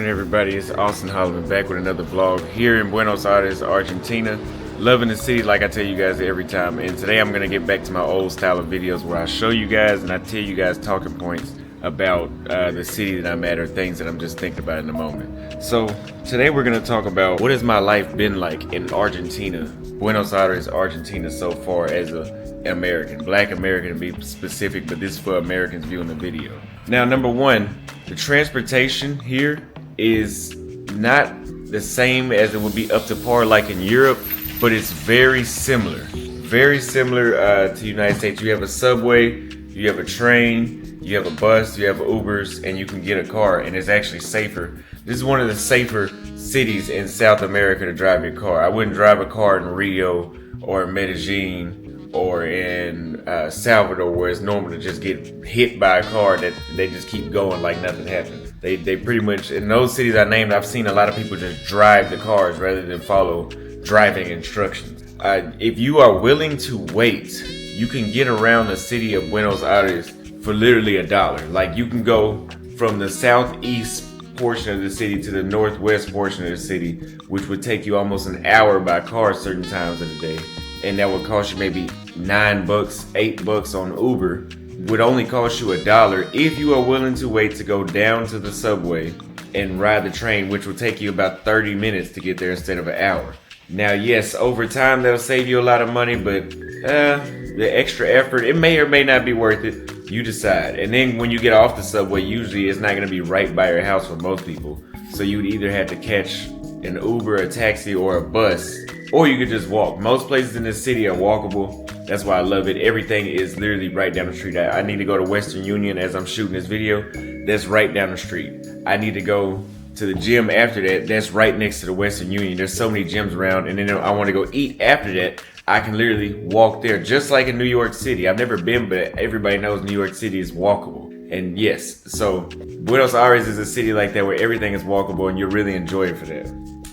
Everybody, it's Austin Holloman back with another vlog here in Buenos Aires, Argentina. Loving the city like I tell you guys every time, and today I'm gonna get back to my old style of videos where I show you guys and I tell you guys talking points about the city that I'm at or things that I'm just thinking about in the moment. So today we're gonna talk about what has my life been like in Argentina, Buenos Aires, Argentina so far as an American, Black American to be specific, but this is for Americans viewing the video. Now, number one, the transportation here is not the same as it would be up to par like in Europe, but it's very similar to the United States. You have a subway, you have a train, you have a bus, you have Ubers, and you can get a car, and it's actually safer. This is one of the safer cities in South America to drive your car. I wouldn't drive a car in Rio or Medellin or in Salvador, where it's normal to just get hit by a car that they just keep going like nothing happened. They pretty much, in those cities I named, I've seen a lot of people just drive the cars rather than follow driving instructions. If you are willing to wait, you can get around the city of Buenos Aires for literally $1. Like, you can go from the southeast portion of the city to the northwest portion of the city, which would take you almost an hour by car certain times of the day. And that would cost you maybe $9, $8 on Uber. Would only cost you $1 if you are willing to wait to go down to the subway and ride the train, which will take you about 30 minutes to get there instead of an hour. Now, yes, over time that'll save you a lot of money, but the extra effort, it may or may not be worth it. You decide. And then when you get off the subway, usually it's not going to be right by your house for most people. So you would either have to catch an Uber, a taxi, or a bus, or you could just walk. Most places in this city are walkable. That's why I love it. Everything is literally right down the street. I need to go to Western Union as I'm shooting this video. That's right down the street. I need to go to the gym after that. That's right next to the Western Union. There's so many gyms around. And then I want to go eat after that. I can literally walk there, just like in New York City. I've never been, but everybody knows New York City is walkable. And yes, so Buenos Aires is a city like that where everything is walkable and you'll really enjoy it for that.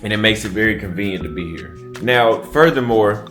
And it makes it very convenient to be here. Now, furthermore,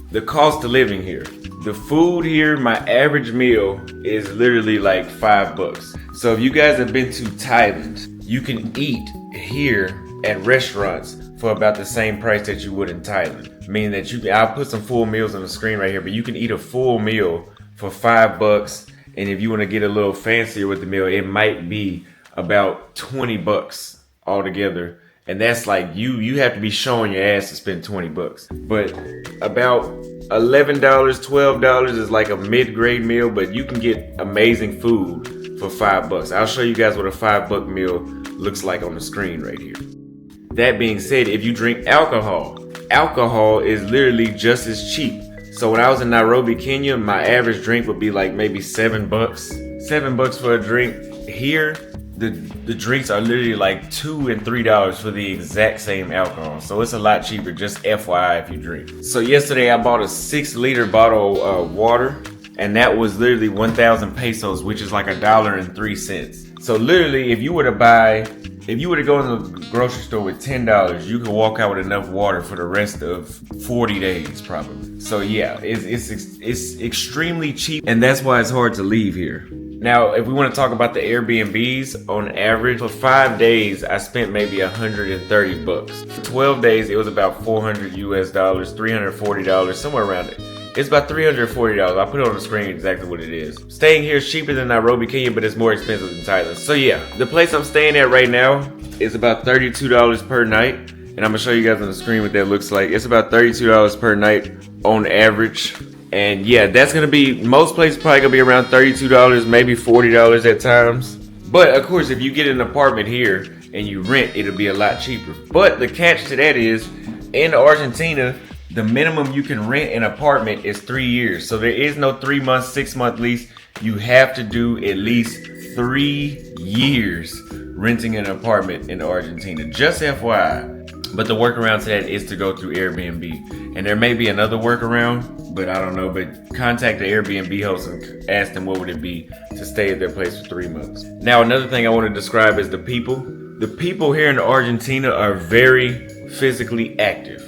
the cost of living here. The food here, my average meal is literally like $5. So if you guys have been to Thailand, you can eat here at restaurants for about the same price that you would in Thailand. Meaning that I'll put some full meals on the screen right here, but you can eat a full meal for $5. And if you want to get a little fancier with the meal, it might be about $20 altogether. And that's like, you have to be showing your ass to spend $20. But about $11, $12 is like a mid-grade meal, but you can get amazing food for $5. I'll show you guys what a $5 meal looks like on the screen right here. That being said, if you drink alcohol is literally just as cheap. So when I was in Nairobi, Kenya, my average drink would be like maybe $7. $7 for a drink. Here, the drinks are literally like $2 and $3 for the exact same alcohol. So it's a lot cheaper, just FYI if you drink. So yesterday I bought a 6-liter bottle of water, and that was literally 1,000 pesos, which is like $1.03. So literally, if you were to go in the grocery store with $10, you could walk out with enough water for the rest of 40 days probably. So yeah, it's extremely cheap, and that's why it's hard to leave here. Now, if we want to talk about the Airbnbs, on average, for 5 days, I spent maybe $130. For 12 days, it was about $400 US, $340, somewhere around it. It's about $340. I'll put it on the screen exactly what it is. Staying here is cheaper than Nairobi, Kenya, but it's more expensive than Thailand. So yeah, the place I'm staying at right now is about $32 per night. And I'm gonna show you guys on the screen what that looks like. It's about $32 per night on average. And yeah, that's gonna be, most places probably gonna be around $32, maybe $40 at times. But of course, if you get an apartment here and you rent, it'll be a lot cheaper. But the catch to that is, in Argentina, the minimum you can rent an apartment is 3 years. So there is no 3 months, 6-month lease. You have to do at least 3 years renting an apartment in Argentina. Just FYI. But the workaround to that is to go through Airbnb. And there may be another workaround, but I don't know. But contact the Airbnb host and ask them what would it be to stay at their place for 3 months. Now, another thing I want to describe is the people. The people here in Argentina are very physically active.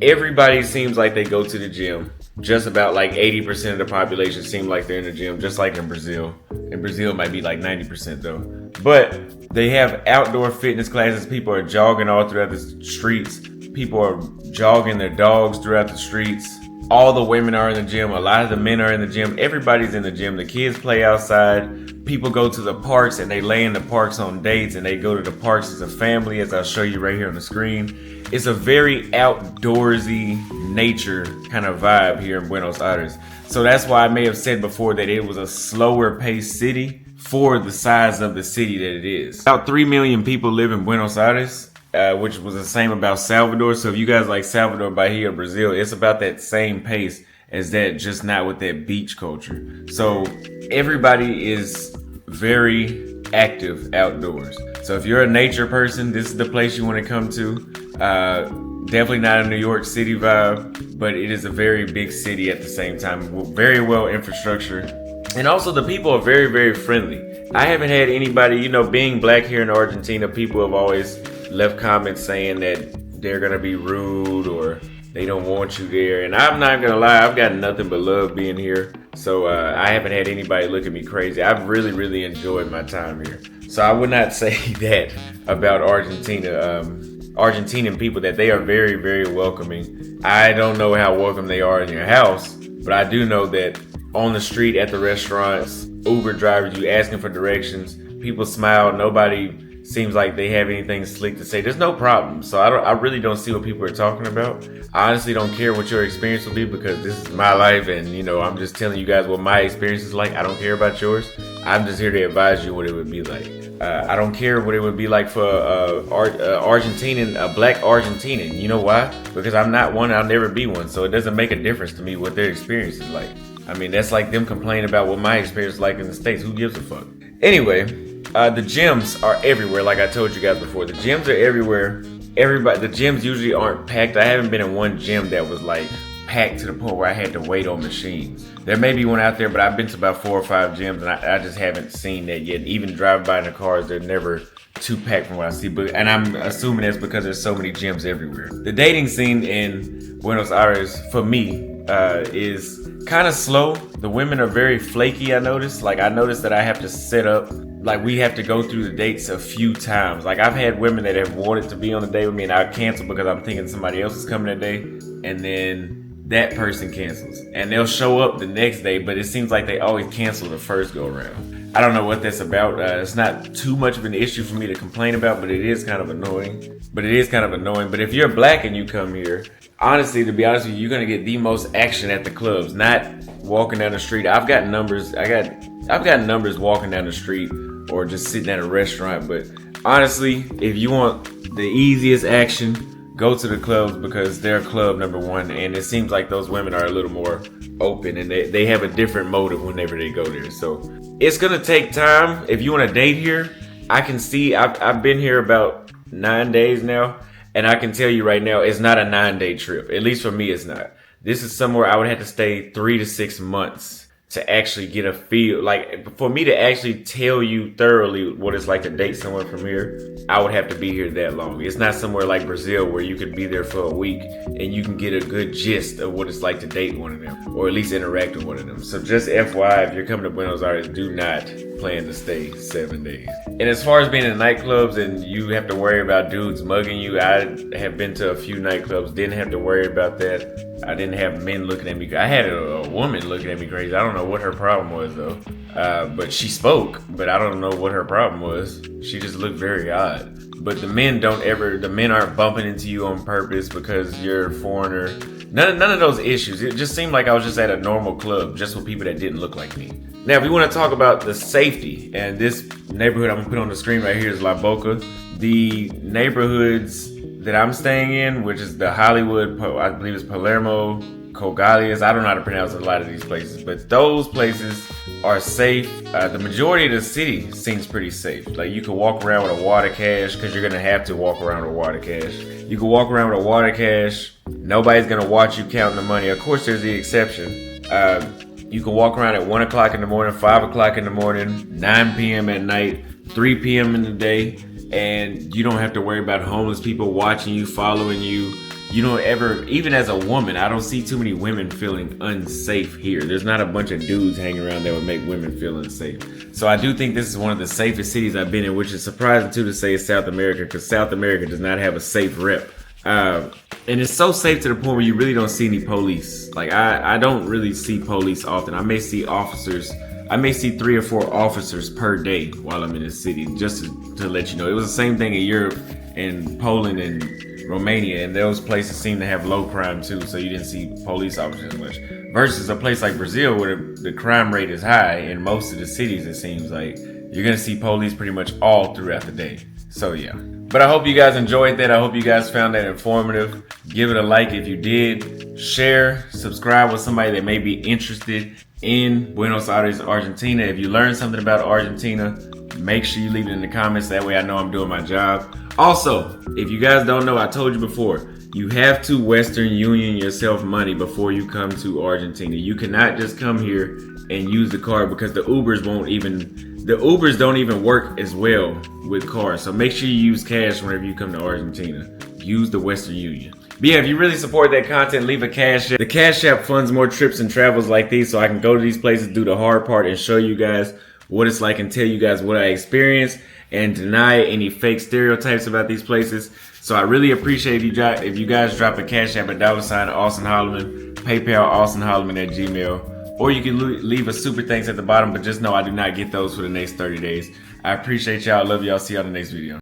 Everybody seems like they go to the gym. Just about like 80% of the population seem like they're in the gym, just like in Brazil. In Brazil, it might be like 90% though. But They have outdoor fitness classes. People are jogging all throughout the streets. People are jogging their dogs throughout the streets. All the women are in the gym. A lot of the men are in the gym. Everybody's in the gym. The kids play outside. People go to the parks and they lay in the parks on dates, and they go to the parks as a family, as I'll show you right here on the screen. It's a very outdoorsy nature kind of vibe here in Buenos Aires. So that's why I may have said before that it was a slower paced city for the size of the city that it is. About 3 million people live in Buenos Aires. Which was the same about Salvador. So if you guys like Salvador, Bahia, Brazil, it's about that same pace as that, just not with that beach culture. So everybody is very active outdoors. So if you're a nature person, this is the place you want to come to. Definitely not a New York City vibe, but it is a very big city at the same time. Very well infrastructure. And also the people are very, very friendly. I haven't had anybody, being black here in Argentina, people have always left comments saying that they're gonna be rude or they don't want you there. And I'm not gonna lie, I've got nothing but love being here. So I haven't had anybody look at me crazy. I've really, really enjoyed my time here. So I would not say that about Argentina. Argentinian people, that they are very, very welcoming. I don't know how welcome they are in your house, but I do know that on the street, at the restaurants, Uber drivers, you asking for directions, people smile. Nobody seems like they have anything slick to say. There's no problem. So I really don't see what people are talking about. I honestly don't care what your experience will be, because this is my life, and I'm just telling you guys what my experience is like. I don't care about yours. I'm just here to advise you what it would be like. I don't care what it would be like for a black Argentinian. You know why? Because I'm not one, I'll never be one. So it doesn't make a difference to me what their experience is like. I mean, that's like them complaining about what my experience is like in the States. Who gives a fuck? Anyway, the gyms are everywhere. Like I told you guys before, the gyms are everywhere. The gyms usually aren't packed. I haven't been in one gym that was like packed to the point where I had to wait on machines. There may be one out there, but I've been to about 4 or 5 gyms, and I just haven't seen that yet. Even driving by in the cars, they're never too packed from what I see. And I'm assuming that's because there's so many gyms everywhere. The dating scene in Buenos Aires, for me, is kind of slow. The women are very flaky, I noticed. Like, I noticed that I have to set up, like, we have to go through the dates a few times. Like, I've had women that have wanted to be on the date with me, and I cancel because I'm thinking somebody else is coming that day, and then that person cancels. And they'll show up the next day, but it seems like they always cancel the first go around. I don't know what that's about. It's not too much of an issue for me to complain about, but it is kind of annoying. But if you're black and you come here, honestly, to be honest with you, you're gonna get the most action at the clubs, not walking down the street. I've got numbers walking down the street or just sitting at a restaurant. But honestly, if you want the easiest action, go to the clubs, because they're club number one. And it seems like those women are a little more open, and they have a different motive whenever they go there. So it's gonna take time. If you want to date here, I can see, I've been here about 9 days now, and I can tell you right now, it's not a 9-day trip. At least for me, it's not. This is somewhere I would have to stay 3 to 6 months to actually get a feel. Like, for me to actually tell you thoroughly what it's like to date someone from here, I would have to be here that long. It's not somewhere like Brazil where you could be there for a week and you can get a good gist of what it's like to date one of them, or at least interact with one of them. So just FYI, if you're coming to Buenos Aires, do not plan to stay 7 days. And as far as being in nightclubs and you have to worry about dudes mugging you, I have been to a few nightclubs, didn't have to worry about that. I didn't have men looking at me. I had a woman looking at me crazy. I don't know what her problem was though. But she spoke, but I don't know what her problem was. She just looked very odd. But the men aren't bumping into you on purpose because you're a foreigner. None of those issues. It just seemed like I was just at a normal club, just with people that didn't look like me. Now, if we want to talk about the safety, and this neighborhood I'm gonna put on the screen right here is La Boca. The neighborhoods that I'm staying in, which is the Hollywood, I believe it's Palermo, Cogalias. I don't know how to pronounce a lot of these places, but those places are safe. The majority of the city seems pretty safe. Like, you can walk around with a water cache, because you're gonna have to walk around with a water cache. You can walk around with a water cache. Nobody's gonna watch you counting the money. Of course, there's the exception. You can walk around at 1 o'clock in the morning, 5 o'clock in the morning, 9 p.m. at night, 3 p.m. in the day, and you don't have to worry about homeless people watching you, following you. you don't ever, even as a woman, I don't see too many women feeling unsafe here. There's not a bunch of dudes hanging around that would make women feel unsafe. So I do think this is one of the safest cities I've been in, which is surprising too to say it's South America, because South America does not have a safe rep. And it's so safe to the point where you really don't see any police. Like I don't really see police often. I may see officers. I may see 3 or 4 officers per day while I'm in the city, just to let you know. It was the same thing in Europe and Poland and Romania, and those places seem to have low crime too, so you didn't see police officers much. Versus a place like Brazil where the crime rate is high in most of the cities, it seems like you're gonna see police pretty much all throughout the day. So yeah. But I hope you guys enjoyed that. I hope you guys found that informative. Give it a like if you did. Share, subscribe with somebody that may be interested in Buenos Aires, Argentina. If you learned something about Argentina, make sure you leave it in the comments. That way I know I'm doing my job. Also, if you guys don't know, I told you before, you have to Western Union yourself money before you come to Argentina. You cannot just come here and use the card, because the Ubers don't even work as well with cards. So make sure you use cash whenever you come to Argentina. Use the Western Union. But yeah, if you really support that content, leave a cash app. The cash app funds more trips and travels like these, so I can go to these places, do the hard part, and show you guys what it's like and tell you guys what I experienced and deny any fake stereotypes about these places. So I really appreciate if you guys drop a cash app at $ Austin Holloman, PayPal austinholloman@gmail.com. Or you can leave a super thanks at the bottom, but just know I do not get those for the next 30 days. I appreciate y'all. Love y'all. See y'all in the next video.